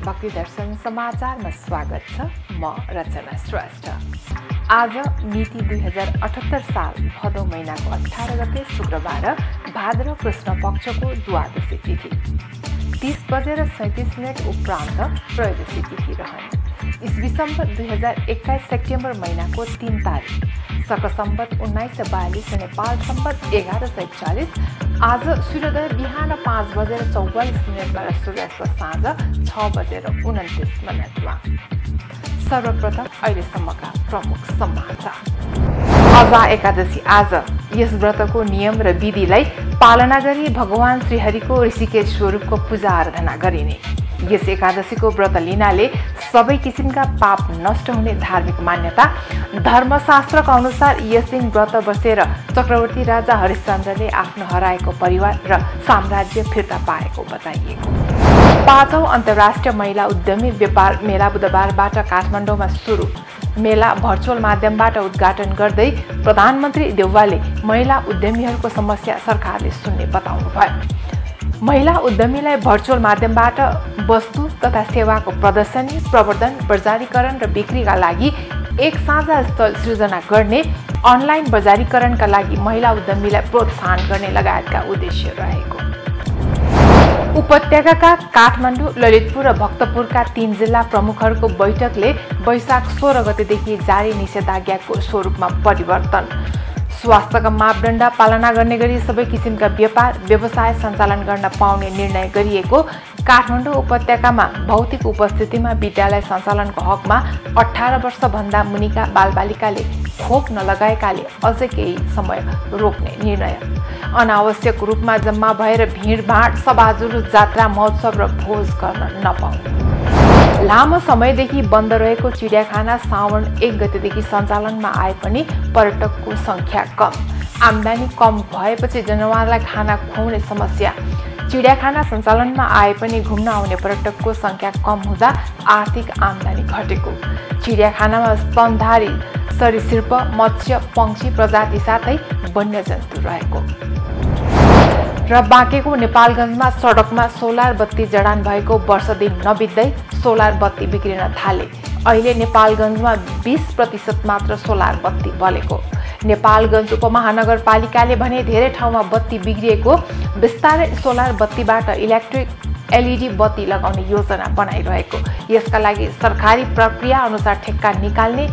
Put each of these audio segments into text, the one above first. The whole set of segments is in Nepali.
भक्ति दर्शन समाचारमा स्वागत छ। म रचना श्रेष्ठ। आज मिति 2078 साल भदौ महिनाको 18 गते शुक्रबार भाद्र कृष्ण पक्षको द्वादशी तिथि 30:37 उपरान्त त्रयोदशी तिथि रहने। ईस्वी सम्वत 2021 सेप्टेम्बर महिनाको 3 तारिक शक सम्वत 1942 नेपाल सम्वत 1140 आज सूर्योदय बिहान 5:44 र सूर्यास्त साँझ 6:29 सर्वप्रथम अहिलेसम्मका प्रमुख समाचार। अजा एकादशी आज यस व्रतको नियम र विधिलाई पालना गरी भगवान श्रीहरिको ऋषिकेश स्वरूपको पूजा आराधना गरिने। यस एकादशीको व्रत लिनाले सबै किसिमका पाप नष्ट हुने धार्मिक मान्यता। धर्मशास्त्रका अनुसार यस दिन व्रत बसेर चक्रवर्ती राजा हरिश्चन्द्रले आफ्नो हराएको परिवार र साम्राज्य फिर्ता पाएको बताइएको। 5औं अन्तर्राष्ट्रिय महिला उद्यमी व्यापार मेला बुधबारबाट काठमाडौँमा सुरु। मेला भर्चुअल माध्यमबाट उद्घाटन गर्दै प्रधानमन्त्री देउवाले महिला उद्यमीहरूको समस्या सरकारले सुन्ने बताउनुभयो। महिला उद्यमीलाई भर्चुअल माध्यमबाट वस्तु तथा सेवाको प्रदर्शनी, प्रवर्धन, बजारीकरण र बिक्रीका लागि एक साझा स्थल सृजना गर्ने, अनलाइन बजारीकरणका लागि महिला उद्यमीलाई प्रोत्साहन गर्ने लगायतका उद्देश्य रहेको। उपत्यकाका काठमाडौँ, ललितपुर र भक्तपुरका 3 जिल्ला प्रमुखहरूको बैठकले वैशाख 16 गतेदेखि जारी निषेधाज्ञाको स्वरूपमा परिवर्तन, स्वास्थ्यका मापदण्ड पालना गर्ने गरी सबै किसिमका व्यापार व्यवसाय सञ्चालन गर्न पाउने निर्णय गरिएको। काठमाडौँ उपत्यकामा भौतिक उपस्थितिमा विद्यालय सञ्चालनको हकमा 18 वर्षभन्दा मुनिका बालबालिकाले खोप नलगाएकाले अझै केही समय रोक्ने निर्णय। अनावश्यक रूपमा जम्मा भएर भिडभाड, सभाजुलु, जात्रा, महोत्सव र भोज गर्न नपाउने। लामो समयदेखि बन्द रहेको चिडियाखाना साउन 1 गतेदेखि सञ्चालनमा आए पनि पर्यटकको सङ्ख्या कम। आम्दानी कम भएपछि जनावरलाई खाना खुवाउने समस्या। चिडियाखाना सञ्चालनमा आए पनि घुम्न आउने पर्यटकको सङ्ख्या कम हुँदा आर्थिक आम्दानी घटेको। चिडियाखानामा स्तनधारी सरीसृप, मत्स्य, पंक्षी प्रजाति साथै वन्यजन्तु रहेको। र बाँकेको नेपालगञ्जमा सडकमा सोलर बत्ती जडान भएको वर्ष दिन नबित्दै सोलर बत्ती बिग्रिन थाले। अहिले नेपालगञ्जमा 20% मात्र सोलर बत्ती बलेको। नेपालगञ्ज उपमहानगरपालिकाले भने धेरै ठाउँमा बत्ती बिग्रिएको, बिस्तारै सोलर बत्तीबाट इलेक्ट्रिक LED बत्ती लगाउने योजना बनाइरहेको। यसका लागि सरकारी प्रक्रिया अनुसार ठेक्का निकाल्ने,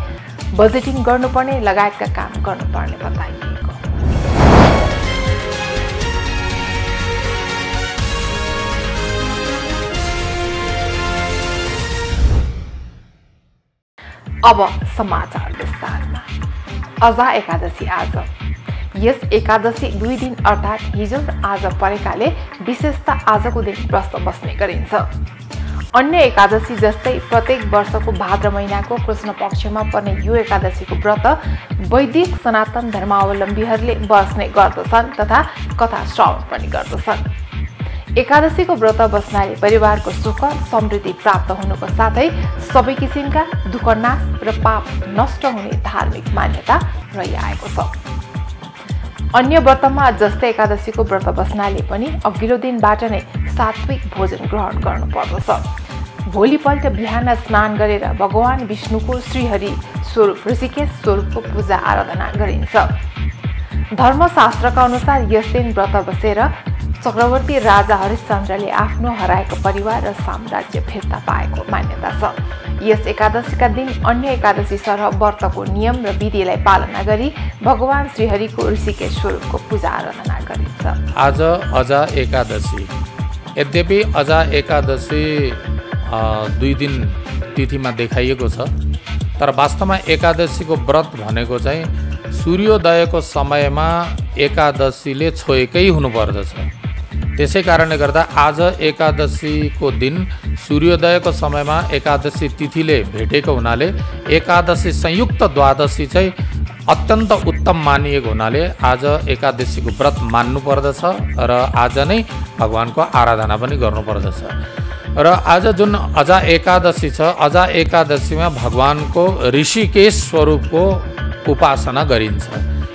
बजेटिङ गर्नुपर्ने लगायतका काम गर्नुपर्ने बताइएको। अब समाचार विस्तारमा। अजा एकादशी आज यस एकादशी 2 दिन अर्थात् हिजो र आज परेकाले विशेषता आजको दिन व्रत बस्ने गरिन्छ। अन्य एकादशी जस्तै प्रत्येक वर्षको भाद्र महिनाको कृष्ण पक्षमा पर्ने यो एकादशीको व्रत वैदिक सनातन धर्मावलम्बीहरूले बस्ने गर्दछन् तथा कथा श्रवण पनि गर्दछन्। एकादशीको व्रत बस्नाले परिवारको सुख समृद्धि प्राप्त हुनुको साथै सबै किसिमका दुःख नाश र पाप नष्ट हुने धार्मिक मान्यता रहिआएको छ। अन्य व्रतमा जस्तै एकादशीको व्रत बस्नाले पनि अघिल्लो दिनबाट नै सात्विक भोजन ग्रहण गर्नुपर्दछ। भोलिपल्ट बिहान स्नान गरेर भगवान विष्णुको श्रीहरि स्वरूप ऋषिकेश स्वरूपको पूजा आराधना गरिन्छ। धर्मशास्त्रका अनुसार यस दिन व्रत बसेर चक्रवर्ती राजा हरिश्चन्द्रले आफ्नो हराएको परिवार र साम्राज्य फिर्ता पाएको मान्यता छ। यस एकादशीका दिन अन्य एकादशी सरह व्रतको नियम र विधिलाई पालना गरी भगवान श्रीहरिको ऋषिकेश स्वरूपको पूजा आराधना गरिन्छ। आज अजा एकादशी। यद्यपि अजा एकादशी 2 दिन तिथिमा देखाइएको छ, तर वास्तवमा एकादशीको व्रत भनेको चाहिँ सूर्योदयको समयमा एकादशीले छोएकै हुनुपर्दछ। त्यसै कारणले गर्दा आज एकादशीको दिन सूर्योदयको समयमा एकादशी तिथिले भेटेको हुनाले एकादशी संयुक्त द्वादशी चाहिँ अत्यन्त उत्तम मानिएको हुनाले आज एकादशीको व्रत मान्नु पर्दछ र आज नै भगवानको आराधना पनि गर्नुपर्दछ। र आज जुन अजा एकादशी छ, अजा एकादशीमा भगवानको ऋषिकेश स्वरूपको उपासना गरिन्छ।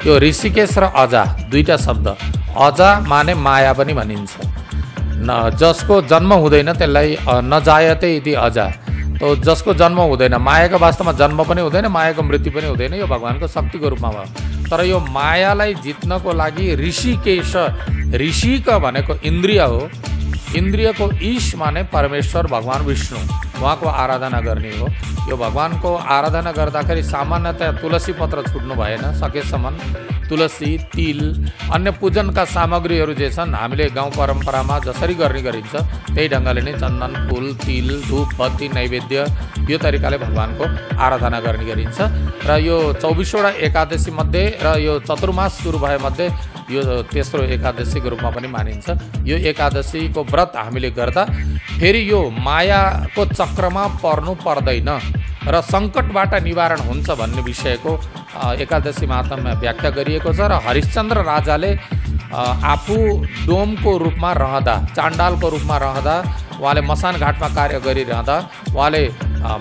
यो ऋषिकेश र अजा दुईटा शब्द, अजा माने माया पनि भनिन्छ। जसको जन्म हुँदैन त्यसलाई नजायते इति अजा। तो जसको जन्म हुँदैन, मायाको वास्तवमा जन्म पनि हुँदैन, मायाको मृत्यु पनि हुँदैन, यो भगवानको शक्तिको रूपमा भयो। तर यो मायालाई जित्नको लागि ऋषिकेश, ऋषिक भनेको इन्द्रिय हो, इन्द्रियको ईश माने परमेश्वर भगवान विष्णु, उहाँको आराधना गर्ने हो। यो भगवानको आराधना गर्दाखेरि सामान्यतया तुलसी पत्र छुट्नु भएन, सकेसम्म तुलसी, तिल, अन्य पूजनका सामग्रीहरू जे छन् हामीले गाउँ परम्परामा जसरी गर्ने गरिन्छ त्यही ढङ्गले नै चन्दन, फुल, तिल, धूप, बत्ती, नैवेद्य यो तरिकाले भगवानको आराधना गर्ने गरिन्छ। र यो 24वटा एकादशी मध्ये र यो चतुर्मास सुरु भएमध्ये यो तेस्रो एकादशीको रूपमा पनि मानिन्छ। यो एकादशीको व्रत हामीले गर्दा फेरि यो मायाको चक्रमा पर्नु पर्दैन र सङ्कटबाट निवारण हुन्छ भन्ने विषयको एकादशी महात्म्यमा व्याख्या गरिएको छ। र हरिश्चन्द्र राजाले आफू डोमको रूपमा रहँदा, चाण्डालको रूपमा रहँदा, उहाँले मसान घाटमा कार्य गरिरहँदा उहाँले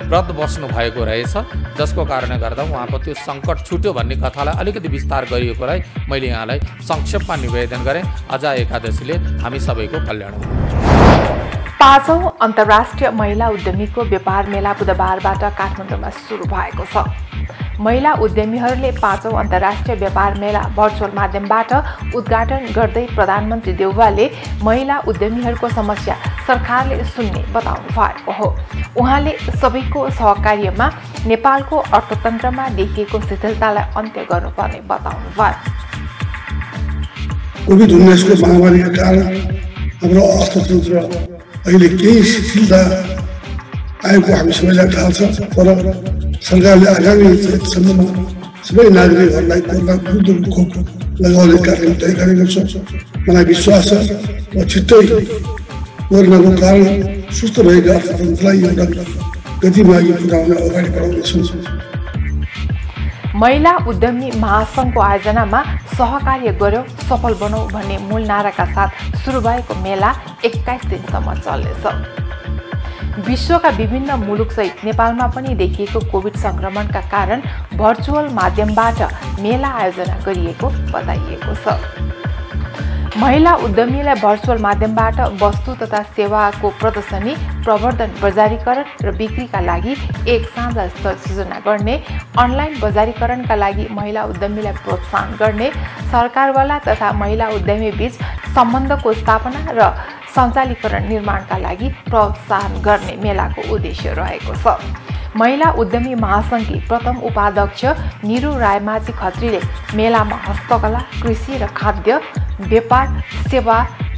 व्रत बस्नु भएको रहेछ, जसको कारणले गर्दा उहाँको त्यो सङ्कट छुट्यो भन्ने कथालाई अलिकति विस्तार गरिएकोलाई मैले यहाँलाई संक्षेपमा निवेदन गरेँ। अझ एकादशीले हामी सबैको कल्याण हो। 5औं अन्तर्राष्ट्रिय महिला उद्यमीको व्यापार मेला बुधबारबाट काठमाडौँमा सुरु भएको छ। महिला उद्यमीहरूले 5औं अन्तर्राष्ट्रिय व्यापार मेला भर्चुअल माध्यमबाट उद्घाटन गर्दै प्रधानमन्त्री देउवाले महिला उद्यमीहरूको समस्या सरकारले सुन्ने बताउनु भएको हो। उहाँले सबैको सहकार्यमा नेपालको अर्थतन्त्रमा देखिएको शिथिलतालाई अन्त्य गर्नुपर्ने बताउनु भयो। कोभिड-19 को महामारीका कारण हाम्रो अर्थतन्त्र अहिले केही शिथिलता आएको हामी सबैलाई थाहा छ। तर सरकारले आगामी समयमा सबै नागरिकहरूलाई कोरोना विरुद्धको खोप लगाउने कार्यक्रम तय गरेको छ। मलाई विश्वास छ र छिट्टै कोरोनाको कारण सुस्त भएका अर्थतन्त्रलाई एउटा गतिमा पुर्याउन अगाडि बढाउनेछौँ। महिला उद्यमी महासङ्घको आयोजनामा सहकार्य गर्यो, सफल बनौ भन्ने मूल नाराका साथ सुरु भएको मेला 21 दिनसम्म चल्नेछ। विश्वका विभिन्न मुलुकसहित नेपालमा पनि देखिएको कोभिड सङ्क्रमणका कारण भर्चुअल माध्यमबाट मेला आयोजना गरिएको बताइएको छ। महिला उद्यमीलाई भर्चुअल माध्यमबाट वस्तु तथा सेवाको प्रदर्शनी, प्रवर्धन, बजारीकरण र बिक्रीका लागि एक साझा स्थल सृजना गर्ने, अनलाइन बजारीकरणका लागि महिला उद्यमीलाई प्रोत्साहन गर्ने, सरकारवाला तथा महिला उद्यमी बीच सम्बन्धको स्थापना र सञ्चालीकरण निर्माणका लागि प्रोत्साहन गर्ने मेलाको उद्देश्य रहेको छ। महिला उद्यमी महासङ्घकी प्रथम उपाध्यक्ष निरु रायमाझी खत्रीले मेलामा हस्तकला, कृषि र खाद्य, व्यापार, सेवा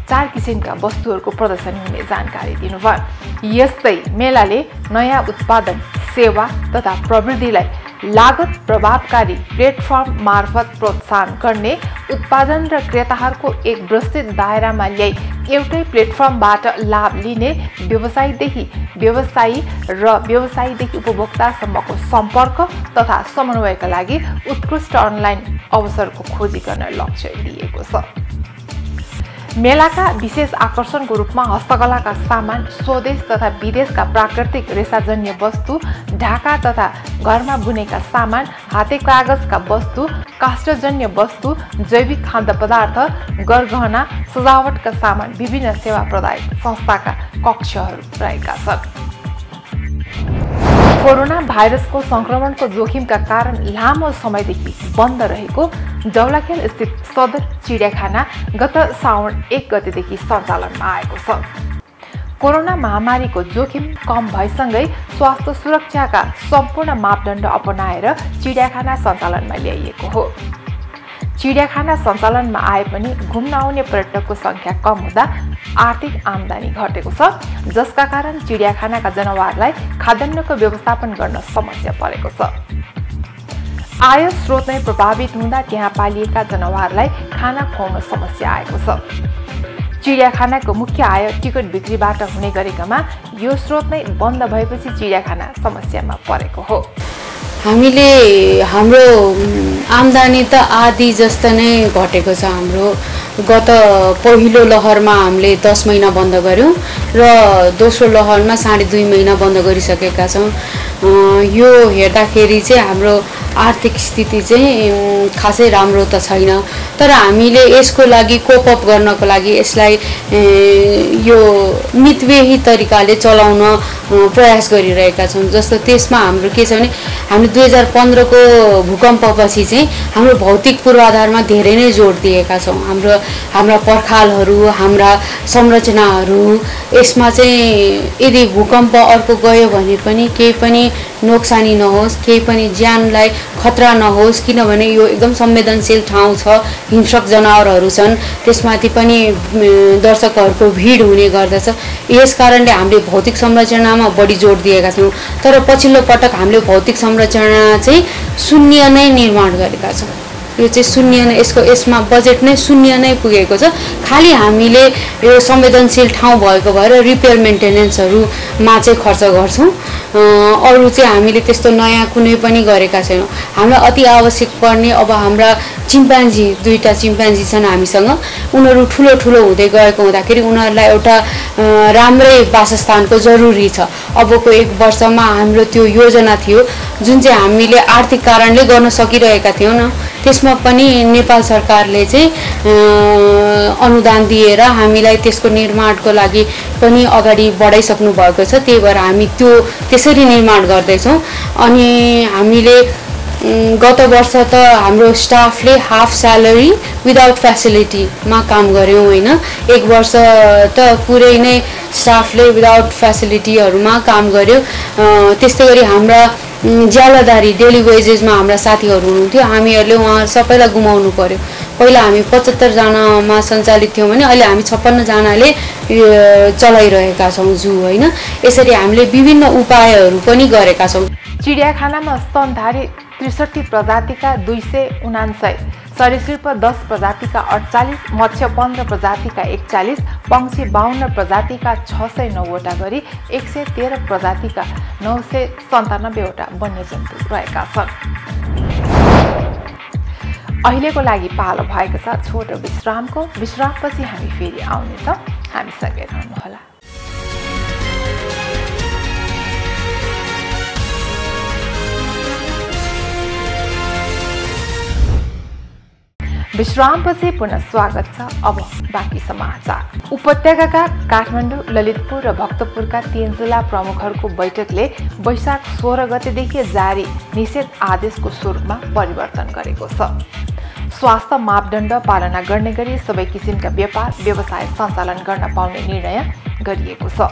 4 किसिमका वस्तुहरूको प्रदर्शनी हुने जानकारी दिनुभयो। यस्तै मेलाले नयाँ उत्पादन, सेवा तथा प्रविधिलाई लागत प्रभावकारी प्लेटफर्म मार्फत प्रोत्साहन गर्ने, उत्पादन र क्रेताहरूको एक विस्तृत दायरामा ल्याई एउटै प्लेटफर्मबाट लाभ लिने, व्यवसायीदेखि व्यवसायी र व्यवसायीदेखि उपभोक्तासम्मको सम्पर्क तथा समन्वयका लागि उत्कृष्ट अनलाइन अवसरको खोजी गर्न लक्ष्य लिएको छ। मेलाका विशेष आकर्षणको रूपमा हस्तकलाका सामान, स्वदेश तथा विदेशका प्राकृतिक रेसाजन्य वस्तु, ढाका तथा घरमा बुनेका सामान, हाते कागजका वस्तु, काष्ठजन्य वस्तु, जैविक खाद्य पदार्थ, गरगहना, सजावटका सामान, विभिन्न सेवा प्रदायक संस्थाका कक्षहरू रहेका छन्। कोरोना भाइरसको संक्रमणको जोखिमका कारण लामो समयदेखि बन्द रहेको जौलाखेल स्थित सदर चिडियाखाना गत साउन 1 गतेदेखि सञ्चालनमा आएको छ। कोरोना महामारीको जोखिम कम भएसँगै स्वास्थ्य सुरक्षाका सम्पूर्ण मापदण्ड अपनाएर चिडियाखाना सञ्चालनमा ल्याइएको हो। चिडियाखाना सञ्चालनमा आए पनि घुम्न आउने पर्यटकको सङ्ख्या कम हुँदा आर्थिक आम्दानी घटेको छ, जसका कारण चिडियाखानाका जनावरलाई खाद्यान्नको व्यवस्थापन गर्न समस्या परेको छ। आय स्रोत नै प्रभावित हुँदा त्यहाँ पालिएका जनावरलाई खाना खुवाउन समस्या आएको छ। चिडियाखानाको मुख्य आय टिकट बिक्रीबाट हुने गरेकामा यो स्रोत नै बन्द भएपछि चिडियाखाना समस्यामा परेको हो। हामीले हाम्रो आम्दानी त आधी जस्तो नै घटेको छ। हाम्रो गत पहिलो लहरमा हामीले 10 महिना बन्द गर्यौं र दोस्रो लहरमा 2.5 महिना बन्द गरिसकेका छौं। यो हेर्दाखेरि चाहिँ हाम्रो आर्थिक स्थिति चाहिँ खासै राम्रो त छैन, तर हामीले यसको लागि कोप अप गर्नको लागि यसलाई यो मितव्ययी तरिकाले चलाउन प्रयास गरिरहेका छौँ। जस्तो त्यसमा हाम्रो के छ भने हामीले 2015 को भूकम्पपछि चाहिँ हाम्रो भौतिक पूर्वाधारमा धेरै नै जोड दिएका छौँ। हाम्रा पर्खालहरू, हाम्रा संरचनाहरू, यसमा चाहिँ यदि भूकम्प अर्को गयो भने पनि केही पनि नोक्सानी नहोस्, केही पनि ज्यानलाई खतरा नहोस्, किनभने यो एकदम संवेदनशील ठाउँ छ, हिंस्रक जनावरहरू छन्, त्यसमाथि पनि दर्शकहरूको भिड हुने गर्दछ। यस कारणले हामीले भौतिक संरचनामा बढी जोड दिएका छौँ। तर पछिल्लो पटक हामीले भौतिक संरचना चाहिँ शून्य नै निर्माण गरेका छौँ। यो चाहिँ शून्य नै, यसमा बजेट नै शून्य नै पुगेको छ। खालि हामीले यो संवेदनशील ठाउँ भएको भएर रिपेयर मेन्टेनेन्सहरूमा चाहिँ खर्च गर्छौँ। अरू चाहिँ हामीले त्यस्तो नयाँ कुनै पनि गरेका छैनौँ। हामीलाई अति आवश्यक पर्ने अब हाम्रा चिम्पान्जी, 2टा चिम्पान्जी छन् हामीसँग, उनीहरू ठुलो ठुलो हुँदै गएको हुँदाखेरि उनीहरूलाई एउटा राम्रै वासस्थानको जरुरी छ। अबको 1 वर्षमा हाम्रो त्यो योजना थियो जुन चाहिँ हामीले आर्थिक कारणले गर्न सकिरहेका थियौँ न, त्यसमा पनि नेपाल सरकारले चाहिँ अनुदान दिएर हामीलाई त्यसको निर्माणको लागि पनि अगाडि बढाइसक्नु भएको छ। त्यही भएर हामी त्यसरी निर्माण गर्दैछौँ। अनि हामीले गत वर्ष त हाम्रो स्टाफले हाफ स्यालेरी विदाउट फ्यासिलिटीमा काम गऱ्यौँ होइन। 1 वर्ष त पुरै नै स्टाफले विदाउट फ्यासिलिटीहरूमा काम गऱ्यो। त्यस्तै गरी हाम्रा ज्यालादारी डेली वेजेसमा हाम्रा साथीहरू हुनुहुन्थ्यो, हामीहरूले उहाँ सबैलाई गुमाउनु पर्यो। पहिला हामी 75 जनामा सञ्चालित थियौँ भने अहिले हामी 56 जनाले चलाइरहेका छौँ जू होइन। यसरी हामीले विभिन्न उपायहरू पनि गरेका छौँ। चिडियाखानामा स्तनधारी 63 प्रजातिका 279, सरीसृप 10 प्रजातिका 48, मत्स्य 15 प्रजातिका 41, पंक्षी 52 प्रजातिका 609वटा गरी 113 प्रजातिका 997 वटा वन्यजन्तु रहेका छन्। अहिलेको लागि पालो भएको छ छोटो विश्रामको। विश्रामपछि हामी फेरि आउनेछौँ, हामीसँगै रहनुहोला। विश्रामपछि पुनः स्वागत छ। अब बाँकी समाचार। उपत्यकाका काठमाडौँ, ललितपुर र भक्तपुरका 3 जिल्ला प्रमुखहरूको बैठकले वैशाख 16 गतेदेखि जारी निषेध आदेशको स्वरूपमा परिवर्तन गरेको छ। स्वास्थ्य मापदण्ड पालना गर्ने गरी सबै किसिमका व्यापार व्यवसाय सञ्चालन गर्न पाउने निर्णय गरिएको छ।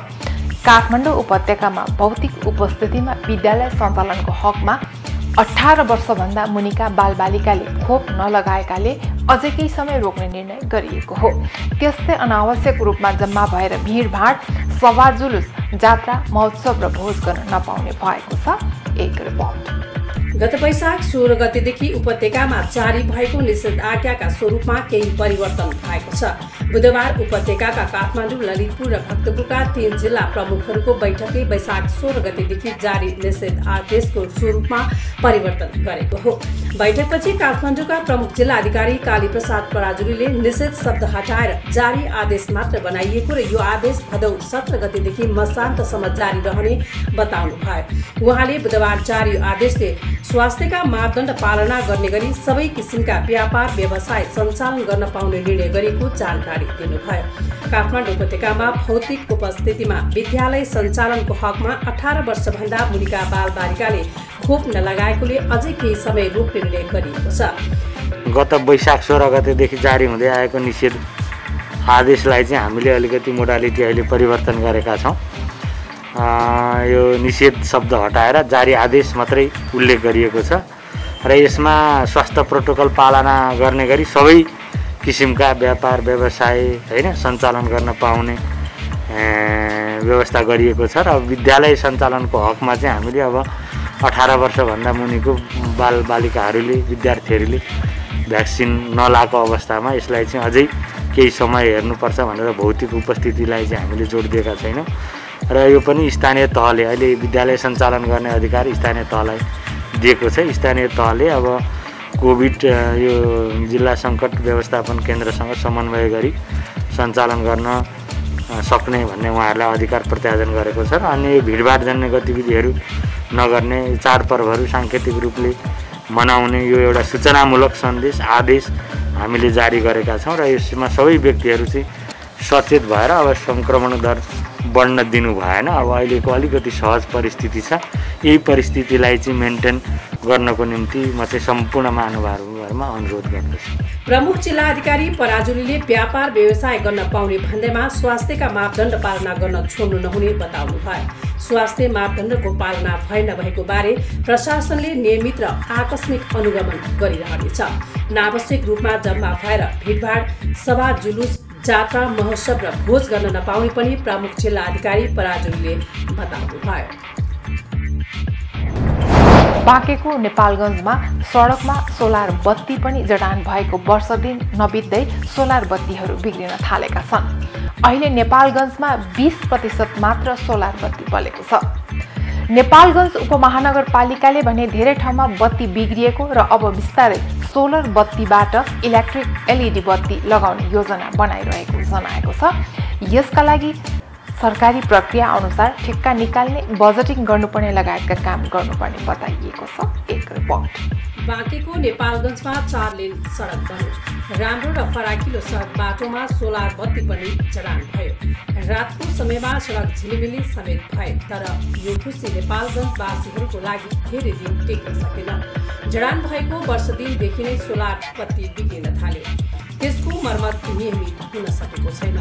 काठमाडौँ उपत्यकामा भौतिक उपस्थितिमा विद्यालय सञ्चालनको हकमा 18 वर्षभन्दा मुनिका बालबालिकाले खोप नलगाएकाले अझै केही समय रोक्ने निर्णय गरिएको हो। त्यस्तै अनावश्यक रूपमा जम्मा भएर भिडभाड, सभा, जुलुस, जात्रा, महोत्सव र भोज गर्न नपाउने भएको छ। एक रिपोर्ट। गत वैशाख 16 गतेदेखि उपत्यकामा जारी भएको निषेधाज्ञाका स्वरूपमा केही परिवर्तन भएको छ। बुधबार उपत्यकाका काठमाडौँ, ललितपुर र भक्तपुरका 3 जिल्ला प्रमुखहरूको बैठकले वैशाख 16 गतेदेखि जारी निषेध आदेशको स्वरूपमा परिवर्तन गरेको हो। बैठकपछि काठमाडौँका प्रमुख जिल्ला अधिकारी कालीप्रसाद पराजुलीले निषेध शब्द हटाएर जारी आदेश मात्र बनाइएको र यो आदेश भदौ 17 गतेदेखि मसान्तसम्म जारी रहने बताउनु भयो। उहाँले बुधबार जारी आदेशले स्वास्थ्यका मापदण्ड पालना गर्ने गरी सबै किसिमका व्यापार व्यवसाय सञ्चालन गर्न पाउने निर्णय गरेको जानकारी दिनुभयो। काठमाडौँ उपत्यकामा भौतिक उपस्थितिमा विद्यालय सञ्चालनको हकमा 18 वर्षभन्दा मुनिका बालबालिकाले खोप नलगाएकोले अझै केही समय रोक्ने निर्णय गरिएको छ। गत वैशाख 16 गतेदेखि जारी हुँदै आएको निषेध आदेशलाई चाहिँ हामीले अलिकति मोडालिटी अहिले परिवर्तन गरेका छौँ। यो निषेध शब्द हटाएर जारी आदेश मात्रै उल्लेख गरिएको छ र यसमा स्वास्थ्य प्रोटोकल पालना गर्ने गरी सबै किसिमका व्यापार व्यवसाय हैन सञ्चालन गर्न पाउने व्यवस्था गरिएको छ र विद्यालय सञ्चालनको हकमा चाहिँ हामीले अब 18 वर्षभन्दा मुनिको बालबालिकाहरूले विद्यार्थीहरूले भ्याक्सिन नलाएको अवस्थामा यसलाई चाहिँ अझै केही समय हेर्नुपर्छ भनेर भौतिक उपस्थितिलाई चाहिँ हामीले जोड दिएका छैनौँ र यो पनि स्थानीय तहले अहिले विद्यालय सञ्चालन गर्ने अधिकार स्थानीय तहलाई दिएको छ। स्थानीय तहले अब कोभिड यो जिल्ला सङ्कट व्यवस्थापन केन्द्रसँग समन्वय गरी सञ्चालन गर्न सक्ने भन्ने उहाँहरूलाई अधिकार प्रत्यायोजन गरेको छ र अन्य भिडभाड जन्य गतिविधिहरू नगर्ने, चाडपर्वहरू साङ्केतिक रूपले मनाउने यो एउटा सूचनामूलक सन्देश आदेश हामीले जारी गरेका छौँ र यसमा सबै व्यक्तिहरू चाहिँ सचेत भएर अब सङ्क्रमण दर बढ्न दिनु भएन। अब अहिलेको अलिकति सहज परिस्थिति छ, यही परिस्थितिलाई चाहिँ मेन्टेन गर्नको निम्ति म चाहिँ सम्पूर्ण महानुभावहरूमा अनुरोध गर्दछु। प्रमुख जिल्ला अधिकारी पराजुलीले व्यापार व्यवसाय गर्न पाउने भन्दैमा स्वास्थ्यका मापदण्ड पालना गर्न छोड्नु नहुने बताउनु भयो। स्वास्थ्य मापदण्डको पालना भए नभएको बारे प्रशासनले नियमित र आकस्मिक अनुगमन गरिरहनेछ। अनावश्यक रूपमा जम्मा भएर भिडभाड, सभा, जुलुस, जात्रा, महोत्सव र भोज गर्न नपाउने पनि प्रमुख जिल्ला अधिकारी पराजुलीले बताउनु भयो। बाँकेको नेपालगञ्जमा सडकमा सोलर बत्ती पनि जडान भएको वर्ष दिन नबित्दै सोलर बत्तीहरू बिग्रिन थालेका छन्। अहिले नेपालगञ्जमा 20% मात्र सोलर बत्ती बलेको छ। नेपालगञ्ज उपमहानगरपालिकाले भने धेरै ठाउँमा बत्ती बिग्रिएको र अब बिस्तारै सोलर बत्तीबाट इलेक्ट्रिक LED बत्ती लगाउने योजना बनाइरहेको जनाएको छ। यसका लागि सरकारी प्रक्रिया अनुसार ठेक्का निकाल्ने, बजेटिङ गर्नुपर्ने लगायतका काम गर्नुपर्ने बताइएको छ। एक रिपोर्ट। बाँकेको नेपालगञ्जमा 4 लेन सडक बन्यो। राम्रो र फराकिलो सडक बाटोमा सोलर बत्ती पनि जडान भयो। रातको समयमा सडक झिलिमिली समेत भए, तर यो खुसी नेपालगञ्जवासीहरूको लागि धेरै दिन टेक्न सकेन। जडान भएको वर्ष दिनदेखि नै सोलर बत्ती बिग्रिन थाल्यो। त्यसको मर्मत नियमित हुन सकेको छैन।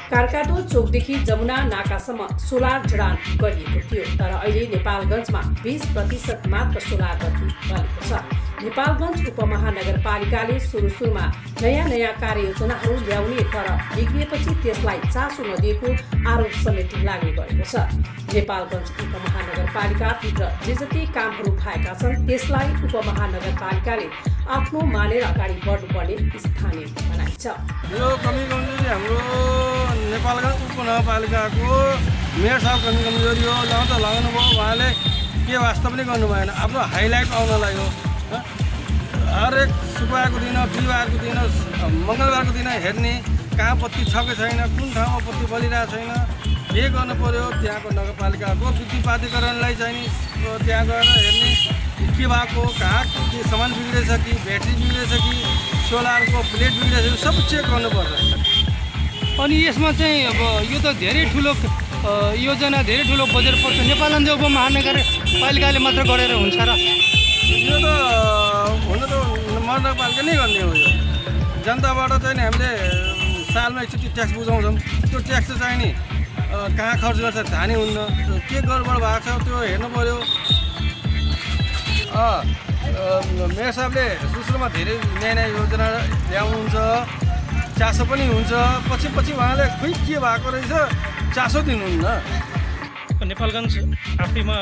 कार्काडो चौकदेखि जमुना नाकासम्म सोलर जडान गरिएको थियो, तर अहिले नेपालगञ्जमा 20% मात्र सोलर बत्ती बलेको छ। नेपालगञ्ज उपमहानगरपालिकाले सुरुमा नयाँ कार्ययोजनाहरू ल्याउने तर बिग्रिएपछि त्यसलाई चासो नदिएको आरोप समेत लाग्ने गरेको छ। नेपालगञ्ज उपमहानगरपालिकाभित्र जे जति कामहरू भएका छन् त्यसलाई उपमहानगरपालिकाले आफ्नो मानेर अगाडि बढ्नुपर्ने स्थानीय भनाइ छ। यो कमी कमजोरी हाम्रो नेपालगञ्ज उपमहानगरपालिकाको मेयर साहब कमी कमजोरी हो। लगाउन त लगाउनु भयो, उहाँले के वास्ता पनि गर्नु भएन। आफ्नो हाइलाइट आउनलाई हो, हरेक शुक्रबारको दिन, बिहिबारको दिन, मङ्गलबारको दिन हेर्ने कहाँ बत्ती छ कि छैन, कुन ठाउँमा बत्ती बलिरहेको छैन, के गर्नु पर्यो। त्यहाँको नगरपालिकाको विद्युत प्राधिकरणलाई चाहिँ त्यहाँ गएर हेर्ने के भएको, कहाँ के सामान बिग्रेछ कि, ब्याट्री बिग्रेछ कि, सोलरको प्लेट बिग्रेछ कि, सब चेक गर्नुपर्छ। अनि यसमा चाहिँ अब यो त धेरै ठुलो योजना, धेरै ठुलो बजेट पर्छ। नेपालगञ्ज उपमहानगरपालिकाले मात्र गरेर हुन्छ र? यो त हुन त महानगरपालिका नै गर्ने हो। यो जनताबाट चाहिँ हामीले सालमा एकचोटि ट्याक्स बुझाउँछौँ। त्यो ट्याक्स चाहिँ नि कहाँ खर्च गर्छ थाहा नै हुन्न। के गडबड भएको छ त्यो हेर्नु पऱ्यो। मेयर साहबले सुरुमा धेरै नयाँ योजना ल्याउनुहुन्छ, चासो पनि हुन्छ, पछि उहाँले खोइ के भएको रहेछ चासो दिनुहुन्न। नेपालगञ्ज आफैमा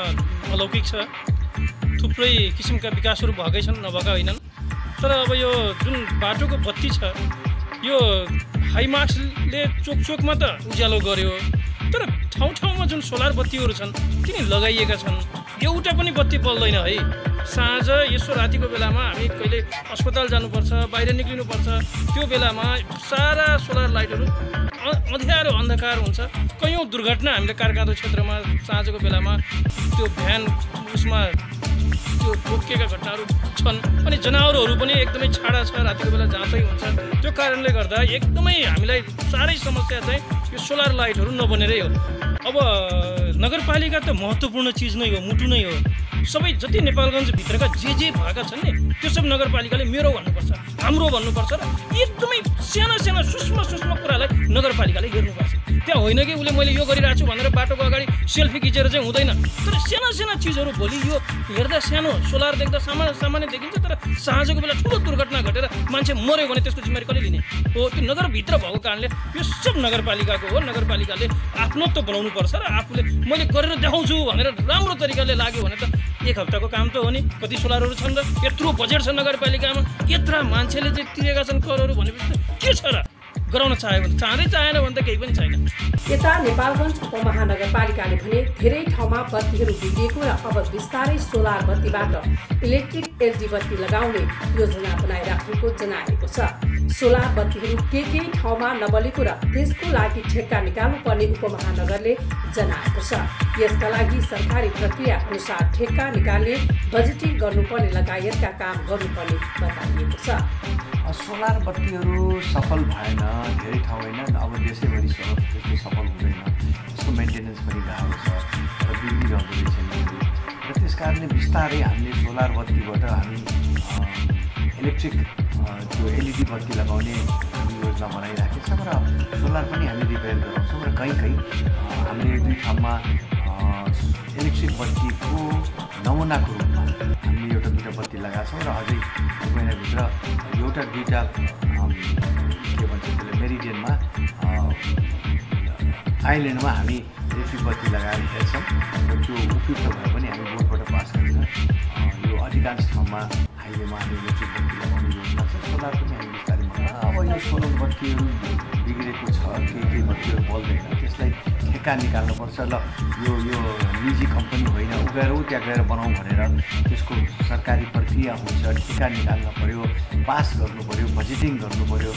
अलौकिक छ। थुप्रै किसिमका विकासहरू भएकै छन्, नभएका होइनन्। तर अब यो जुन बाटोको बत्ती छ, यो हाइमार्क्सले चोकमा त उज्यालो गर्यो, तर ठाउँमा जुन सोलर बत्तीहरू छन् तिनी लगाइएका छन्। एउटा पनि बत्ती बल्दैन है। साँझ यसो रातिको बेलामा हामी कहिले अस्पताल जानुपर्छ, बाहिर निक्लिनुपर्छ, त्यो बेलामा सारा सोलर लाइटहरू अँध्यारो अन्धकार हुन्छ। कयौँ दुर्घटना हामीले कार्काडो क्षेत्रमा साँझको बेलामा त्यो भ्यान उसमा त्यो ठोकिएका घटनाहरू छन्। अनि जनावरहरू पनि एकदमै छाडा छ, रातिको बेला जाँतै हुन्छ। त्यो कारणले गर्दा एकदमै हामीलाई साह्रै समस्या चाहिँ यो सोलर लाइटहरू नबनेरै हो। अब नगरपालिका त महत्त्वपूर्ण चिज नै हो, मुटु नै हो। सबै जति नेपालगञ्जभित्रका जे भएका छन् नि त्यो सब नगरपालिकाले मेरो भन्नुपर्छ, हाम्रो भन्नुपर्छ र एकदमै साना सूक्ष्म कुरालाई नगरपालिकाले हेर्नुपर्छ। त्यहाँ होइन कि उसले मैले यो गरिरहेको छु भनेर बाटोको अगाडि सेल्फी खिचेर चाहिँ हुँदैन। तर साना चिजहरू भोलि यो हेर्दा सानो सोलर देख्दा सामान्य देखिन्छ, तर साँझको बेला ठुलो दुर्घटना घटेर मान्छे मऱ्यो भने त्यसको जिम्मेवारी कसले लिने हो? त्यो नगरभित्र भएको कारणले यो सब नगरपालिकाको हो। नगरपालिकाले आफ्नोत्व बनाउनुपर्छ र आफूले मैले गरेर देखाउँछु भनेर राम्रो तरिकाले लाग्यो भने त एक हप्ताको काम त हो नि। कति सोलरहरू छन् र यत्रो बजेट छ नगरपालिकामा, यत्रा मान्छेले चाहिँ तिरेका छन् करहरू भनेपछि त के छ र? गराउन चाह्यो भने चाहेन भने त केही पनि छैन। यता नेपालगञ्ज उपमहानगरपालिकाले भने धेरै ठाउँमा बत्तीहरू बिग्रिएको र अब बिस्तारै सोलर बत्तीबाट इलेक्ट्रिक LED बत्ती लगाउने योजना बनाइराखेको जनाएको छ। सोलर बत्तीहरू केही ठाउँमा नबलेको र त्यसको लागि ठेक्का निकाल्नुपर्ने उपमहानगरले जनाएको छ। यसका लागि सरकारी प्रक्रिया अनुसार ठेक्का निकाल्ने, बजेटिङ गर्नुपर्ने लगायतका काम गर्नुपर्ने बताइएको छ। सोलर बत्तीहरू सफल भएन, धेरै ठाउँ होइन, अब देशैभरि त्यस्तो सफल हुँदैन। यसको मेन्टेनेन्स पनि गाह्रो छ र बिग्रिरहँदो रहेछ यिनीहरू र त्यस कारणले बिस्तारै हामीले सोलर बत्तीबाट हामी इलेक्ट्रिक त्यो एलइडी बत्ती लगाउने हामी योजना बनाइराखेका छौँ र सोलर पनि हामी रिपेयर गराउँछौँ र कहीँ हामीले 1-2 ठाउँमा इलेक्ट्रिक बत्तीको नमुनाको रूपमा हामीले एउटा-दुईवटा बत्ती लगाएको छौँ र अझै 2 महिनाभित्र एउटा-दुईवटा के भन्छ त्यसले मेरिडियनमा आइल्यान्डमा हामी इलेक्ट्रिक बत्ती लगाएर हेर्छौँ र त्यो उपयुक्त भए पनि हामी बोर्डबाट पास गर्छ। यो अधिकांश ठाउँमा हाइवेमा हामी इलेक्ट्रिक बत्ती लगाउने योजना छ। सोलर पनि हामी बिस्तारै अब यो सोलर बत्तीहरू बिग्रेको छ, केही बत्तीहरू बल्दैन, त्यसलाई ठेक्का निकाल्नुपर्छ। ल यो निजी कम्पनी होइन, त्यहाँ गएर बनाऊ भनेर त्यसको सरकारी प्रक्रिया हुन्छ, ठेक्का निकाल्नु पऱ्यो, पास गर्नु पऱ्यो, बजेटिङ गर्नु पऱ्यो।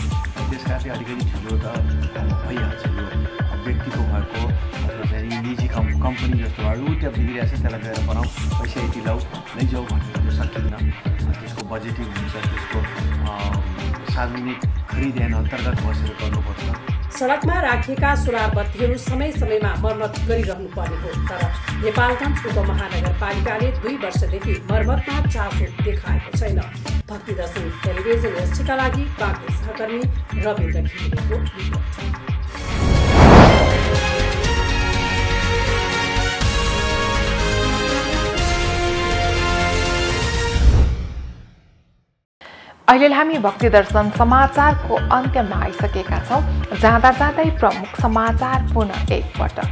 त्यस कारणले अलिकति ठुलो त भइहाल्छ। यो व्यक्तिको भएको अथवा चाहिँ निजी कम्पनी जस्तो भयो, त्यहाँ बिग्रिरहेको छ, त्यसलाई गएर बनाऊ, पैसा यति लाऊ लैजाऊ भनेर त्यो सकिन्न। त्यसको बजेटिङ हुन्छ, त्यसको सार्वजनिक खरिद ऐन अन्तर्गत बसेर गर्नुपर्छ। सडकमा राखिएका सोलर बत्तीहरू समय समयमा मर्मत गरिरहनु पर्ने हो, तर नेपालगञ्ज उपमहानगरपालिकाले 2 वर्षदेखि मर्मतमा चासो देखाएको छैन। भक्ति दर्शन टेलिभिजन एसटीका लागि बाँके सहकर्मी रविन्द्र घिमिरेको रिपोर्ट। अहिले हामी भक्ति दर्शन समाचारको अन्त्यमा आइसकेका छौँ। जाँदा जाँदै प्रमुख समाचार पुनः एकपटक।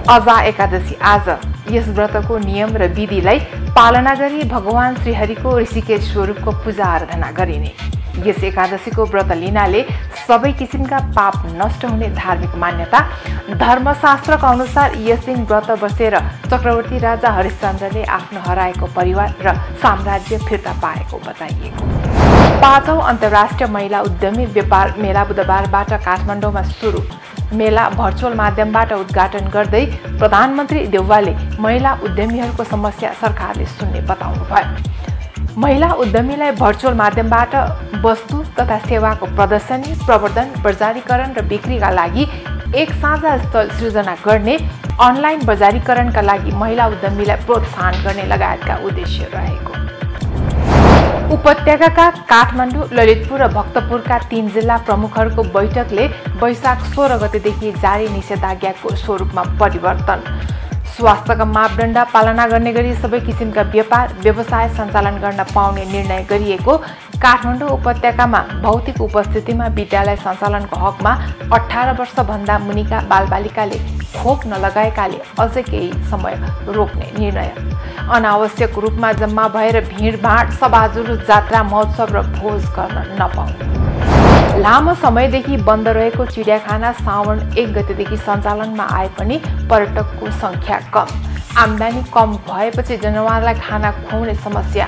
अजा एकादशी आज। यस व्रतको नियम र विधिलाई पालना गरी भगवान श्रीहरिको ऋषिकेश स्वरूपको पूजा आराधना गरिने। यस एकादशीको व्रत लिनाले सबै किसिमका पाप नष्ट हुने धार्मिक मान्यता। धर्मशास्त्रका अनुसार यस दिन व्रत बसेर चक्रवर्ती राजा हरिश्चन्द्रले आफ्नो हराएको परिवार र साम्राज्य फिर्ता पाएको बताइएको। 5औं अन्तर्राष्ट्रिय महिला उद्यमी व्यापार मेला बुधबारबाट काठमाडौँमा सुरु। मेला भर्चुअल माध्यमबाट उद्घाटन गर्दै प्रधानमन्त्री देउवाले महिला उद्यमीहरूको समस्या सरकारले सुन्ने बताउनुभयो। महिला उद्यमीलाई भर्चुअल माध्यमबाट वस्तु तथा सेवाको प्रदर्शनी, प्रवर्धन, बजारीकरण र बिक्रीका लागि एक साझा स्थल सृजना गर्ने, अनलाइन बजारीकरणका लागि महिला उद्यमीलाई प्रोत्साहन गर्ने लगायतका उद्देश्य रहेको। उपत्यकाका काठमाडौँ, ललितपुर र भक्तपुरका 3 जिल्ला प्रमुखहरूको बैठकले वैशाख 16 गतेदेखि जारी निषेधाज्ञाको स्वरूपमा परिवर्तन। स्वास्थ्यका मापदण्ड पालना गर्ने गरी सबै किसिमका व्यापार व्यवसाय सञ्चालन गर्न पाउने निर्णय गरिएको। काठमाडौँ उपत्यकामा भौतिक उपस्थितिमा विद्यालय सञ्चालनको हकमा 18 वर्षभन्दा मुनिका बालबालिकाले खोप नलगाएकाले अझै केही समय रोक्ने निर्णय। अनावश्यक रूपमा जम्मा भएर भिडभाड, सभाजुलुस, जात्रा, महोत्सव र भोज गर्न नपाउने। लामो समयदेखि बन्द रहेको चिडियाखाना साउन 1 गतेदेखि सञ्चालनमा आए पनि पर्यटकको सङ्ख्या कम। आम्दानी कम भएपछि जनावरलाई खाना खुवाउने समस्या।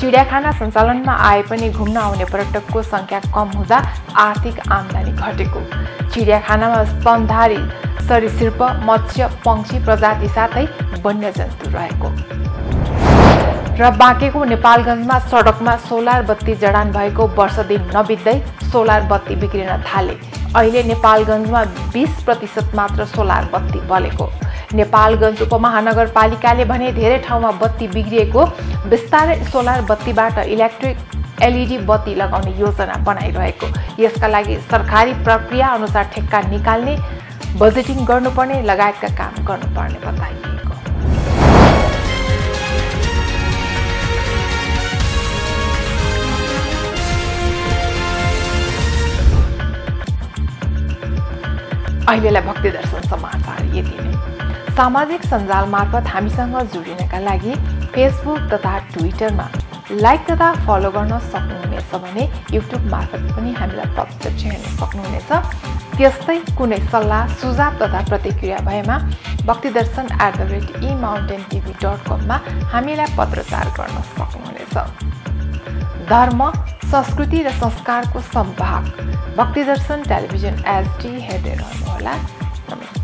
चिडियाखाना सञ्चालनमा आए पनि घुम्न आउने पर्यटकको सङ्ख्या कम हुँदा आर्थिक आम्दानी घटेको। चिडियाखानामा स्तनधारी सरीसृप, मत्स्य, पंक्षी प्रजाति साथै वन्यजन्तु रहेको। र बाँकेको नेपालगञ्जमा सडकमा सोलर बत्ती जडान भएको वर्ष दिन नबित्दै सोलर बत्ती बिग्रिन थाले। अहिले नेपालगञ्जमा 20% मात्र सोलर बत्ती बलेको। नेपालगञ्ज उपमहानगरपालिकाले भने धेरै ठाउँमा बत्ती बिग्रिएको। बिस्तारै सोलर बत्तीबाट इलेक्ट्रिक एलइडी बत्ती लगाउने योजना बनाइरहेको। यसका लागि सरकारी प्रक्रिया अनुसार ठेक्का निकाल्ने, बजेटिङ गर्नुपर्ने लगायतका काम गर्नुपर्ने बताइएको। अहिलेलाई भक्ति दर्शन समाचार यति नै। सामाजिक सञ्जाल मार्फत हामीसँग जोडिनका लागि फेसबुक तथा ट्विटरमा लाइक तथा फलो गर्न सक्नुहुनेछ भने युट्युब मार्फत पनि हामीलाई प्रत्यक्ष हेर्न सक्नुहुनेछ। त्यस्तै कुनै सल्लाह सुझाव तथा प्रतिक्रिया भएमा bhaktidarshan@emountaintv.com मा हामीलाई पत्रचार गर्न सक्नुहुनेछ। धर्म संस्कृति र संस्कारको सम्भाग। भक्ति दर्शन टेलिभिजन HD हेर्दै रहनुहोला। नमस्कार।